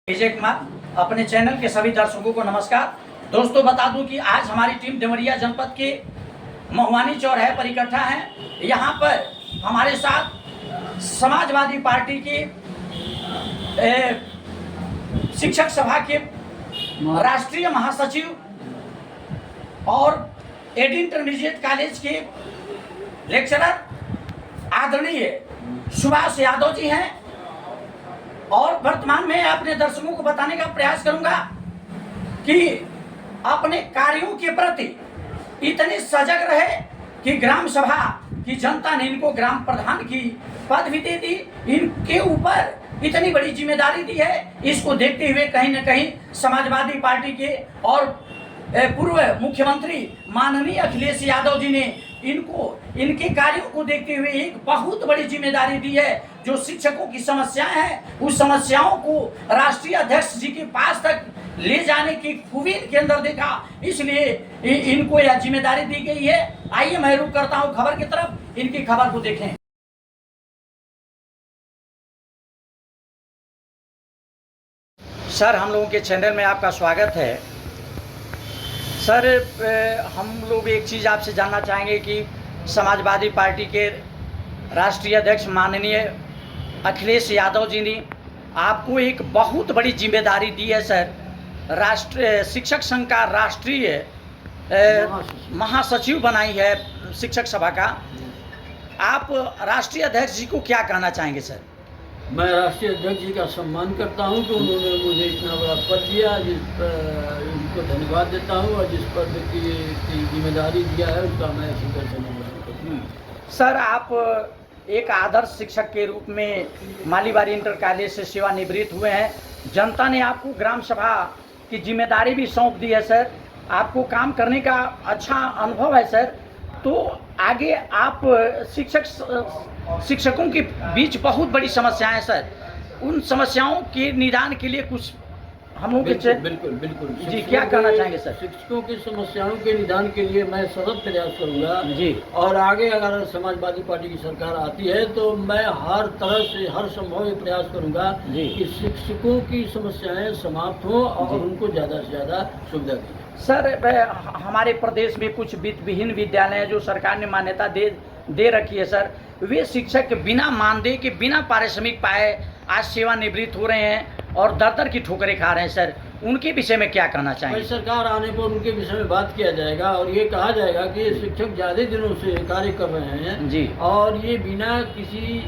विजय कुमार, अपने चैनल के सभी दर्शकों को नमस्कार। दोस्तों, बता दूं कि आज हमारी टीम देवरिया जनपद के महुआनी चौराहे पर इकट्ठा है। यहाँ पर हमारे साथ समाजवादी पार्टी के शिक्षक सभा के राष्ट्रीय महासचिव और एडी इंटरमीडिएट कॉलेज के लेक्चरर आदरणीय सुभाष यादव जी हैं। और वर्तमान में अपने दर्शकों को बताने का प्रयास करूंगा कि अपने कार्यों के प्रति इतने सजग रहे कि ग्राम सभा की जनता ने इनको ग्राम प्रधान की पद भी दे दी। इनके ऊपर इतनी बड़ी जिम्मेदारी दी है। इसको देखते हुए कहीं न कहीं समाजवादी पार्टी के और पूर्व मुख्यमंत्री माननीय अखिलेश यादव जी ने इनके कार्यों को देखते हुए एक बहुत बड़ी जिम्मेदारी दी है। जो शिक्षकों की समस्याएं हैं, उस समस्याओं को राष्ट्रीय अध्यक्ष जी के पास तक ले जाने की खूबी इनके अंदर देखा, इसलिए इनको यह जिम्मेदारी दी गई है। आइए मैं रुख करता हूं खबर की तरफ, इनकी खबर को देखें। सर, हम लोगों के चैनल में आपका स्वागत है। सर, हम लोग एक चीज़ आपसे जानना चाहेंगे कि समाजवादी पार्टी के राष्ट्रीय अध्यक्ष माननीय अखिलेश यादव जी ने आपको एक बहुत बड़ी जिम्मेदारी दी है। सर, राष्ट्रीय शिक्षक संघ का राष्ट्रीय महासचिव बनाई है शिक्षक सभा का। आप राष्ट्रीय अध्यक्ष जी को क्या कहना चाहेंगे? सर, मैं राष्ट्रीय अध्यक्ष जी का सम्मान करता हूं कि उन्होंने मुझे इतना बड़ा पद दिया, जिस पर उनको धन्यवाद देता हूं और जिस पद की जिम्मेदारी दिया है उसका मैं स्वीकार करता हूं। सर, आप एक आदर्श शिक्षक के रूप में मालीबारी इंटर कॉलेज से सेवानिवृत्त हुए हैं। जनता ने आपको ग्राम सभा की जिम्मेदारी भी सौंप दी है। सर, आपको काम करने का अच्छा अनुभव है। सर, तो आगे आप शिक्षकों के बीच बहुत बड़ी समस्याएं हैं। सर, उन समस्याओं के निदान के लिए कुछ हम लोग बिल्कुल जी क्या कहना चाहेंगे? सर, शिक्षकों की समस्याओं के निदान के लिए मैं सतत प्रयास करूंगा जी। और आगे अगर समाजवादी पार्टी की सरकार आती है तो मैं हर तरह से हर संभव प्रयास करूंगा कि शिक्षकों की समस्याएं समाप्त हों और उनको ज़्यादा से ज़्यादा सुविधा दें। सर, हमारे प्रदेश में कुछ वित्तविहीन विद्यालय हैं जो सरकार ने मान्यता दे रखी है। सर, वे शिक्षक बिना मानदेय के बिना पारिश्रमिक पाए आज सेवानिवृत्त हो रहे हैं और दर की ठोकरें खा रहे हैं। सर, उनके विषय में क्या कहना चाहेंगे? सरकार आने पर उनके विषय में बात किया जाएगा और ये कहा जाएगा कि ये शिक्षक ज़्यादा दिनों से कार्य कर रहे हैं जी, और ये बिना किसी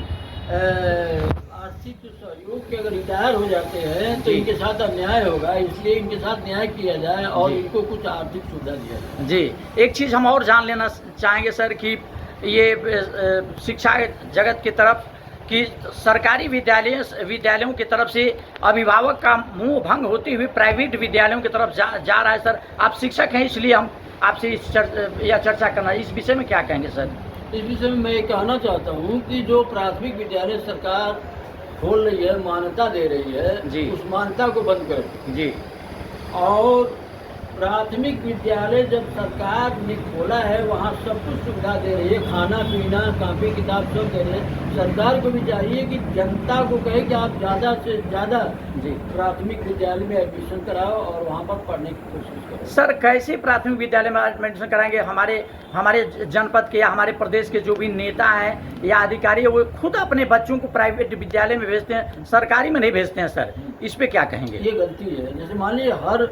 आर्थिक सहयोग के अगर रिटायर हो जाते हैं तो इनके साथ अन्याय होगा, इसलिए इनके साथ न्याय किया जाए और इनको कुछ आर्थिक सुविधा दिया जाए। जी, एक चीज़ हम और जान लेना चाहेंगे सर कि ये शिक्षा जगत की तरफ कि सरकारी विद्यालयों की तरफ से अभिभावक का मुंह भंग होते हुए प्राइवेट विद्यालयों की तरफ जा रहा है। सर, आप शिक्षक हैं इसलिए हम आपसे यह चर्चा करना है। इस विषय में क्या कहेंगे? सर, इस विषय में मैं ये कहना चाहता हूँ कि जो प्राथमिक विद्यालय सरकार खोल रही है, मान्यता दे रही है जी, उस मान्यता को बंद करें जी। और प्राथमिक विद्यालय जब सरकार ने खोला है वहाँ सब कुछ सुविधा दे रही है, खाना पीना कापी किताब सब दे रही है। सरकार को भी चाहिए कि जनता को कहे कि आप ज़्यादा से ज़्यादा जी प्राथमिक विद्यालय में एडमिशन कराओ और वहाँ पर पढ़ने की कोशिश करो। सर, कैसे प्राथमिक विद्यालय में एडमिशन कराएंगे? हमारे जनपद के या हमारे प्रदेश के जो भी नेता हैं या अधिकारी है वो खुद अपने बच्चों को प्राइवेट विद्यालय में भेजते हैं, सरकारी में नहीं भेजते हैं। सर, इस पर क्या कहेंगे? ये गलती है। जैसे मान लीजिए हर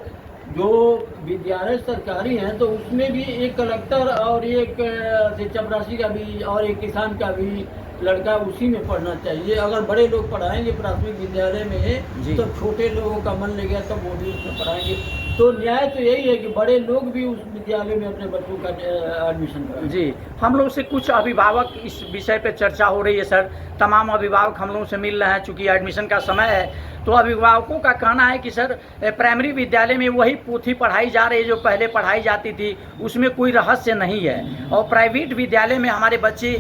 जो विद्यालय सरकारी हैं तो उसमें भी एक कलेक्टर और एक चपरासी का भी और एक किसान का भी लड़का उसी में पढ़ना चाहिए। अगर बड़े लोग पढ़ाएंगे प्राथमिक विद्यालय में तो छोटे लोगों का मन लगेगा तब वो भी उसमें पढ़ाएंगे। तो न्याय तो यही है कि बड़े लोग भी उस विद्यालय में अपने बच्चों का एडमिशन कराएं। जी, हम लोग से कुछ अभिभावक इस विषय पे चर्चा हो रही है। सर, तमाम अभिभावक हम लोगों से मिल रहे हैं। चूँकि एडमिशन का समय है तो अभिभावकों का कहना है कि सर, प्राइमरी विद्यालय में वही पोथी पढ़ाई जा रही है जो पहले पढ़ाई जाती थी, उसमें कोई रहस्य नहीं है। और प्राइवेट विद्यालय में हमारे बच्चे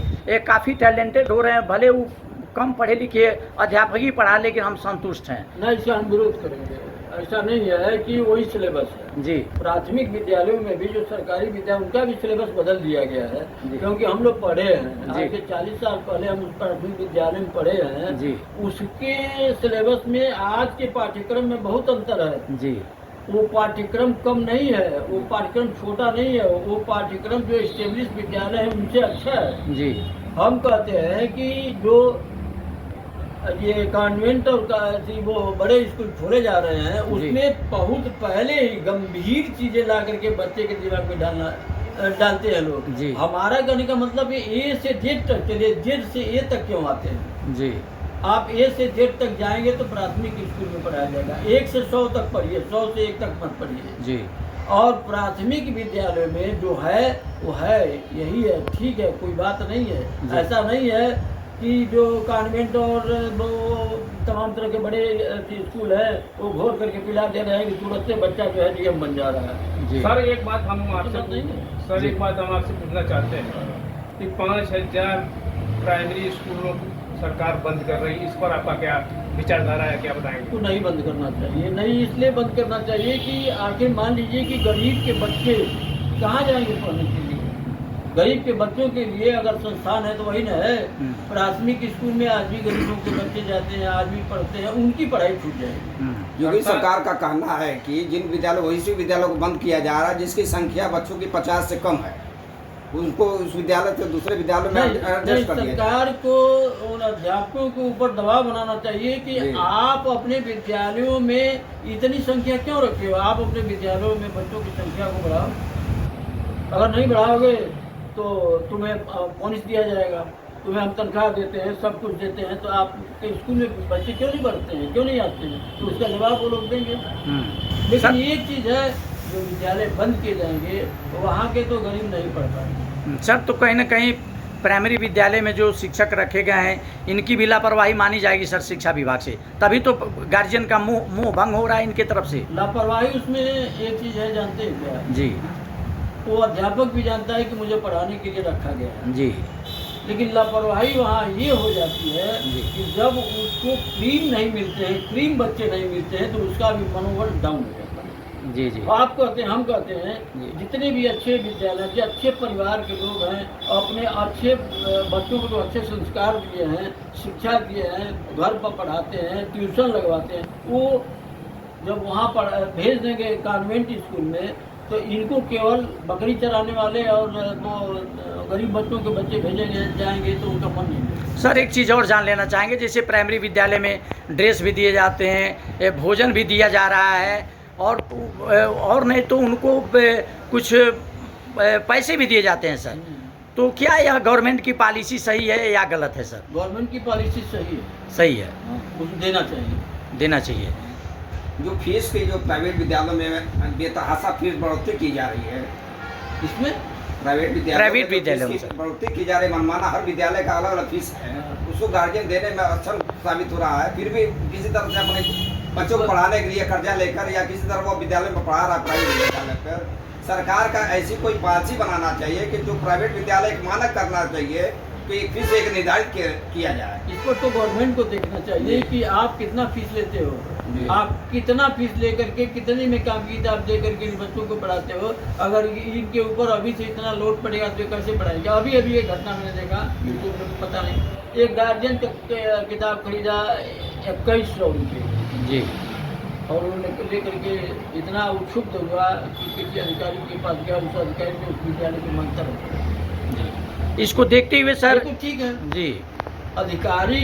काफ़ी टैलेंटेड हो रहे हैं, भले वो कम पढ़े लिखे अध्यापक ही पढ़ा, लेकिन हम संतुष्ट हैं। नहीं, इसका हम विरोध करेंगे। ऐसा नहीं है कि वही सिलेबस है जी प्राथमिक विद्यालयों में भी जो सरकारी विद्यालय उनका भी सिलेबस बदल दिया गया है जी। क्योंकि हम लोग पढ़े हैं जी। आज से 40 साल पहले हम उस प्राथमिक विद्यालय में पढ़े हैं जी। उसके सिलेबस में आज के पाठ्यक्रम में बहुत अंतर है। जी वो पाठ्यक्रम कम नहीं है, वो पाठ्यक्रम छोटा नहीं है, वो पाठ्यक्रम जो एस्टेब्लिश विद्यालय है उनसे अच्छा है। जी हम कहते हैं कि जो ये कॉन्वेंट और वो बड़े स्कूल खोले जा रहे हैं उसमें बहुत पहले ही गंभीर चीजें ला करके बच्चे के दिमाग में डालते हैं लोग। जी। हमारा कहने का मतलब ये ए से जेड तक चलिए, जेड से ए तक क्यों आते हैं? जी आप ए से जेड तक जाएंगे तो प्राथमिक स्कूल में पढ़ाया जाएगा, 1 से 100 तक पढ़िए, 100 से 1 तक मत पढ़िए। जी और प्राथमिक विद्यालय में जो है वो है, यही है, ठीक है, कोई बात नहीं है। जी। ऐसा नहीं है कि जो कॉन्वेंट और वो तमाम तरह के बड़े स्कूल है वो घोर करके पिला दे रहे हैं कि तुरंत से बच्चा जो है डीएम बन जा रहा है। जी सर एक बात हम आपसे नहीं है। सर जी। एक बात हम आपसे पूछना चाहते हैं कि 5000 प्राइमरी स्कूलों को सरकार बंद कर रही है, इस पर आपका क्या विचारधारा है, क्या बताएंगे? इसको नहीं बंद करना चाहिए, नहीं इसलिए बंद करना चाहिए कि आखिर मान लीजिए कि गरीब के बच्चे कहाँ जाएंगे पढ़ने के लिए? गरीब के बच्चों के लिए अगर संस्थान है तो वही ना है। प्राथमिक स्कूल में आज भी गरीबों के बच्चे जाते हैं, आज भी पढ़ते हैं, उनकी पढ़ाई छूट जाएगी। योगी सरकार का कहना है कि जिन विद्यालय वही विद्यालयों को बंद किया जा रहा है जिसकी संख्या बच्चों की 50 से कम है, उनको उस विद्यालय से दूसरे विद्यालय में नहीं, एडजस्ट कर दिया जाए। सरकार को उन अध्यापकों के ऊपर दबाव बनाना चाहिए कि जी। आप अपने विद्यालयों में इतनी संख्या क्यों रखे हो? आप अपने विद्यालयों में बच्चों की संख्या को बढ़ाओ। अगर नहीं बढ़ाओगे तो तुम्हें बोनस दिया जाएगा, तुम्हें हम तनख्वाह देते हैं, सब कुछ देते हैं, तो आपके स्कूल में बच्चे क्यों नहीं पढ़ते हैं, क्यों नहीं आते हैं? तो उसका जवाब वो लोग देंगे। लेकिन एक चीज़ है, जो विद्यालय बंद किए जाएंगे तो वहाँ के तो गरीब नहीं पढ़ पाएंगे। सर तो कहीं ना कहीं प्राइमरी विद्यालय में जो शिक्षक रखे गए हैं इनकी भी लापरवाही मानी जाएगी सर शिक्षा विभाग से, तभी तो गार्जियन का मुंह भंग हो रहा है इनके तरफ से। लापरवाही उसमें एक चीज़ है, जानते हैं क्या? जी वो अध्यापक भी जानता है कि मुझे पढ़ाने के लिए रखा गया है, जी लेकिन लापरवाही वहाँ ये हो जाती है जी। कि जब उसको क्रीम नहीं मिलते हैं, क्रीम बच्चे नहीं मिलते हैं, तो उसका भी मनोबल डाउन हो जाता है। जी जी आप कहते हैं, हम कहते हैं, जी। जितने भी अच्छे विद्यालय के अच्छे परिवार के लोग हैं, अपने अच्छे बच्चों को जो अच्छे संस्कार दिए हैं, शिक्षा दिए हैं, घर पर पढ़ाते हैं, ट्यूशन लगवाते हैं, वो जब वहाँ पर भेज देंगे कॉन्वेंट स्कूल में तो इनको केवल बकरी चराने वाले और वो गरीब बच्चों के बच्चे भेजे जाएंगे तो उनका मन नहीं लगेगा। सर एक चीज़ और जान लेना चाहेंगे, जैसे प्राइमरी विद्यालय में ड्रेस भी दिए जाते हैं, भोजन भी दिया जा रहा है और नहीं तो उनको कुछ पैसे भी दिए जाते हैं सर, तो क्या यह गवर्नमेंट की पॉलिसी सही है या गलत है सर? गवर्नमेंट की पॉलिसी सही है, सही है, उसको देना चाहिए। देना चाहिए। जो फीस की जो प्राइवेट विद्यालयों में बेतहाशा फीस बढ़ोतरी की जा रही है, इसमें प्राइवेट प्राइवेट विद्यालयों विद्यालयों में में जो बढ़ोतरी की जा रही है, मनमाना हर विद्यालय का अलग अलग फीस है, उसको गार्जियन देने में अक्षम साबित हो रहा है, फिर भी किसी तरह से अपने बच्चों को पढ़ाने के लिए कर्जा लेकर या किसी तरह वो विद्यालय में पढ़ा रहा है प्राइवेट विद्यालय पर, सरकार का ऐसी कोई पॉलिसी बनाना चाहिए कि जो प्राइवेट विद्यालय एक मानक करना चाहिए कि फीस एक निर्धारित किया जाए। इस पर तो गवर्नमेंट को देखना चाहिए कि आप कितना फीस लेते हो, आप कितना फीस लेकर के कितने में काम किताब दे करके इन बच्चों को पढ़ाते हो। अगर इनके ऊपर अभी से इतना लोड पड़ेगा तो कैसे पढ़ाएंगे? अभी अभी एक घटना मैंने देखा, यूट्यूब में पता नहीं, एक गार्जियन किताब खरीदा 2100 रुपये जी, और उन्होंने लेकर के इतना उत्सुक हुआ कि किसी अधिकारी के पास गया, उस अधिकारी ने उस विद्यालय को मांगता रखा। इसको देखते हुए सर तो ठीक है, जी अधिकारी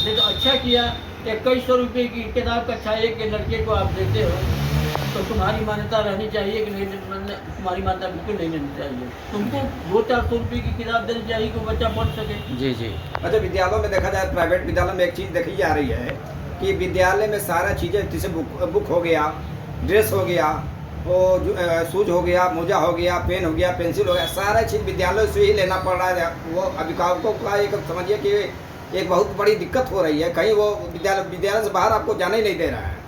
ने तो अच्छा किया, 2100 रुपये की किताब का छाया के लड़के को आप देते हो तो तुम्हारी मान्यता रहनी चाहिए कि नहीं? तुम्हारी मान्यता बिल्कुल नहीं रहनी चाहिए, तुमको 200-400 रुपये की किताब देनी चाहिए कि बच्चा पढ़ सके। जी जी। अच्छा, विद्यालयों में देखा जाए, प्राइवेट विद्यालयों में एक चीज़ देखी जा रही है कि विद्यालय में सारा चीज़ें, जैसे बुक हो गया, ड्रेस हो गया, वो शूज हो गया, मोजा हो गया, पेन हो गया, पेंसिल हो गया, सारा चीज़ विद्यालय से ही लेना पड़ रहा है। वो अभिभावकों का एक समझिए कि एक बहुत बड़ी दिक्कत हो रही है, कहीं वो विद्यालय से बाहर आपको जाने ही नहीं दे रहा है।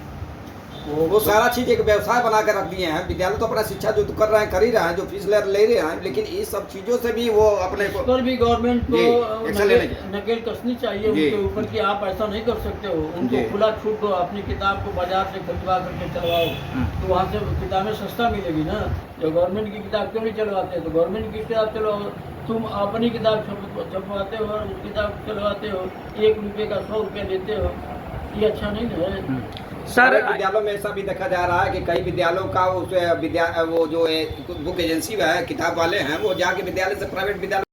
वो सारा चीज एक व्यवसाय बना कर रख दिए हैं। विद्यालय तो अपना शिक्षा जो कर रहे हैं कर ही रहे हैं, जो फीस ले रहे हैं, लेकिन इस सब चीजों से भी वो अपने इस पर भी गवर्नमेंट को जी, एक्शन लेने की। नकेल कसनी चाहिए जी। उनके ऊपर कि आप ऐसा नहीं कर सकते हो। जी। उनको खुला छूट दो, अपनी किताब को बाजार से खरीदवा करके चलवाओ, तो वहाँ से किताबें सस्ता मिलेगी ना। जो गवर्नमेंट की किताब क्यों नहीं चलवाते? तो गवर्नमेंट की किताब चलवाओ, तुम अपनी किताब छपवाते हो और उस किताब चलवाते हो, 1 रुपये का 100 रुपये लेते हो, ये अच्छा नहीं है। सर विद्यालयों में ऐसा भी देखा जा रहा है कि कई विद्यालयों का वो जो बुक एजेंसी है, किताब वाले हैं, वो जाके विद्यालय से प्राइवेट विद्यालय